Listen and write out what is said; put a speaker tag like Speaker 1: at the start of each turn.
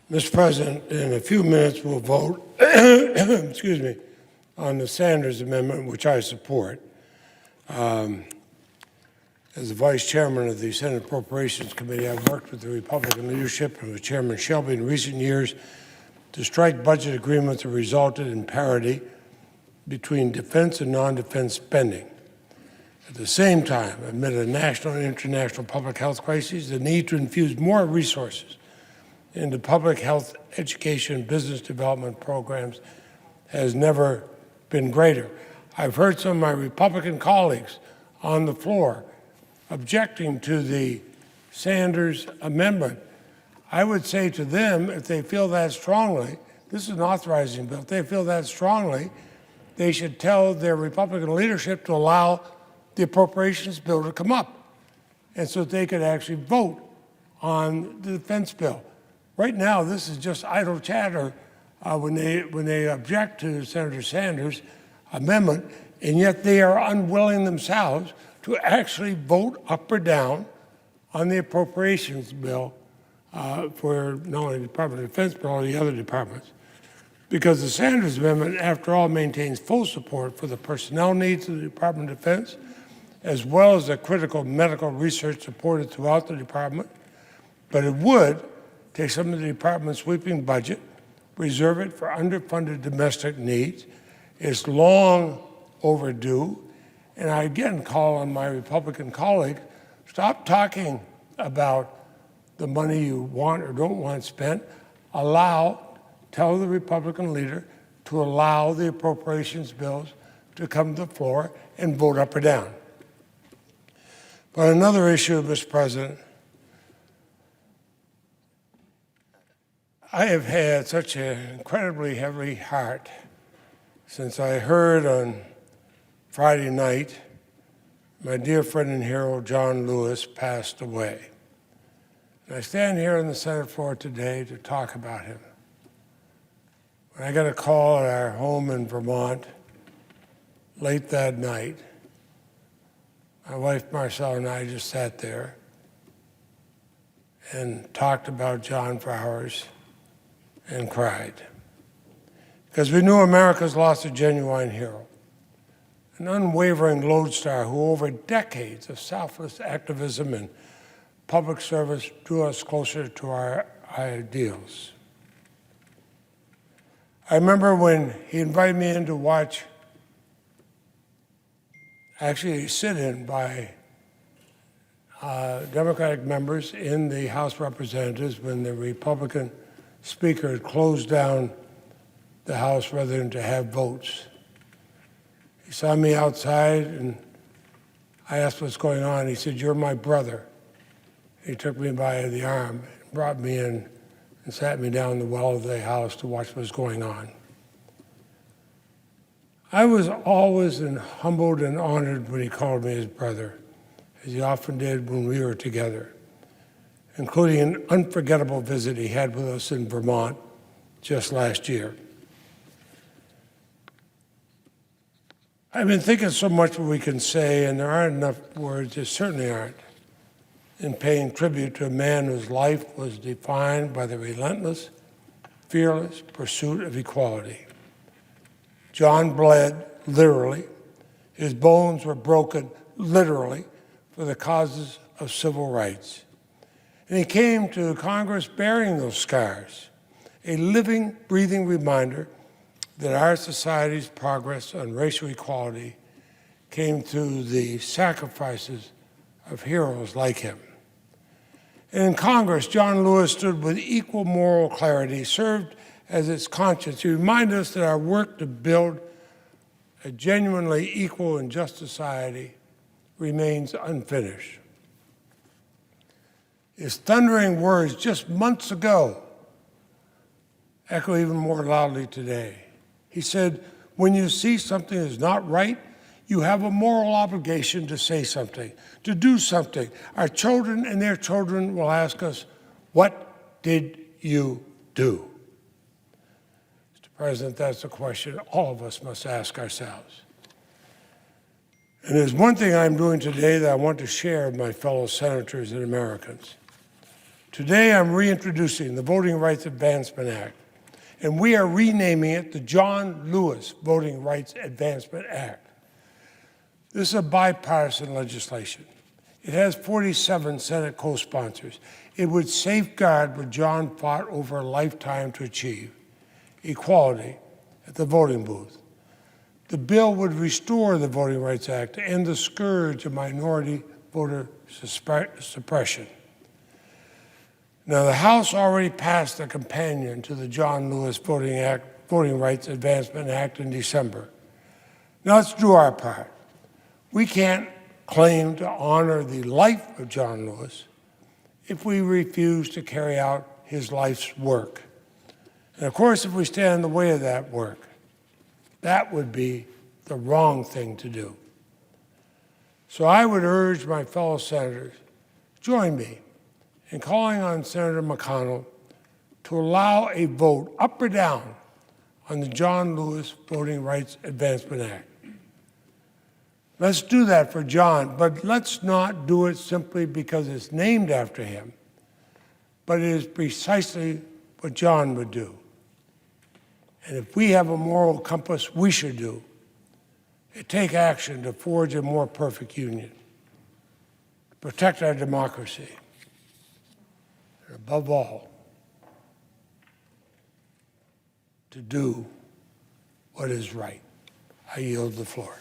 Speaker 1: Mr. President, in a few minutes we'll vote excuse me, on the Sanders Amendment, which I support. As the Vice Chairman of the Senate Appropriations Committee, I've worked with the Republican leadership and with Chairman Shelby in recent years to strike budget agreements that resulted in parity between defense and non-defense spending. At the same time, amid a national and international public health crisis, the need to infuse more resources into public health, education, and business development programs has never been greater. I've heard some of my Republican colleagues on the floor objecting to the Sanders Amendment. I would say to them, if they feel that strongly, this is an authorizing bill, if they feel that strongly, they should tell their Republican leadership to allow the appropriations bill to come up, and so they could actually vote on the defense bill. Right now, this is just idle chatter when they object to Senator Sanders' amendment, and yet they are unwilling themselves to actually vote up or down on the appropriations bill for not only the Department of Defense, but all the other departments. Because the Sanders Amendment, after all, maintains full support for the personnel needs of the Department of Defense, as well as the critical medical research supported throughout the department, but it would take some of the department's sweeping budget, reserve it for underfunded domestic needs. It's long overdue, and I again call on my Republican colleagues, stop talking about the money you want or don't want spent. Tell the Republican leader to allow the appropriations bills to come to the floor and vote up or down. But another issue, Mr. President, I have had such an incredibly heavy heart since I heard on Friday night my dear friend and hero John Lewis passed away. And I stand here on the Senate floor today to talk about him. When I got a call at our home in Vermont late that night, my wife Marcella and I just sat there and talked about John for hours and cried. Because we knew America's lost a genuine hero, an unwavering lodestar who over decades of selfless activism and public service drew us closer to our ideals. I remember when he invited me in to watch, actually a sit-in by Democratic members in the House of Representatives when the Republican Speaker had closed down the House rather than to have votes. He saw me outside and I asked what's going on. He said, "You're my brother." He took me by the arm, brought me in, and sat me down in the well of the house to watch what was going on. I was always humbled and honored when he called me his brother, as he often did when we were together, including an unforgettable visit he had with us in Vermont just last year. I've been thinking so much what we can say, and there aren't enough words, there certainly aren't, in paying tribute to a man whose life was defined by the relentless, fearless pursuit of equality. John bled, literally. His bones were broken, literally, for the causes of civil rights. And he came to Congress bearing those scars, a living, breathing reminder that our society's progress on racial equality came through the sacrifices of heroes like him. And in Congress, John Lewis stood with equal moral clarity, served as its conscience to remind us that our work to build a genuinely equal and just society remains unfinished. His thundering words just months ago echo even more loudly today. He said, "When you see something is not right, you have a moral obligation to say something, to do something. Our children and their children will ask us, 'What did you do?'" Mr. President, that's a question all of us must ask ourselves. And there's one thing I'm doing today that I want to share with my fellow senators and Americans. Today, I'm reintroducing the Voting Rights Advancement Act, and we are renaming it the John Lewis Voting Rights Advancement Act. This is a bipartisan legislation. It has 47 Senate co-sponsors. It would safeguard what John fought over a lifetime to achieve: equality at the voting booth. The bill would restore the Voting Rights Act to end the scourge of minority voter suppression. Now, the House already passed a companion to the John Lewis Voting Rights Advancement Act in December. Now, let's do our part. We can't claim to honor the life of John Lewis if we refuse to carry out his life's work. And of course, if we stand in the way of that work, that would be the wrong thing to do. So I would urge my fellow senators, join me in calling on Senator McConnell to allow a vote up or down on the John Lewis Voting Rights Advancement Act. Let's do that for John, but let's not do it simply because it's named after him, but it is precisely what John would do. And if we have a moral compass, we should do it. Take action to forge a more perfect union, to protect our democracy, and above all, to do what is right. I yield the floor.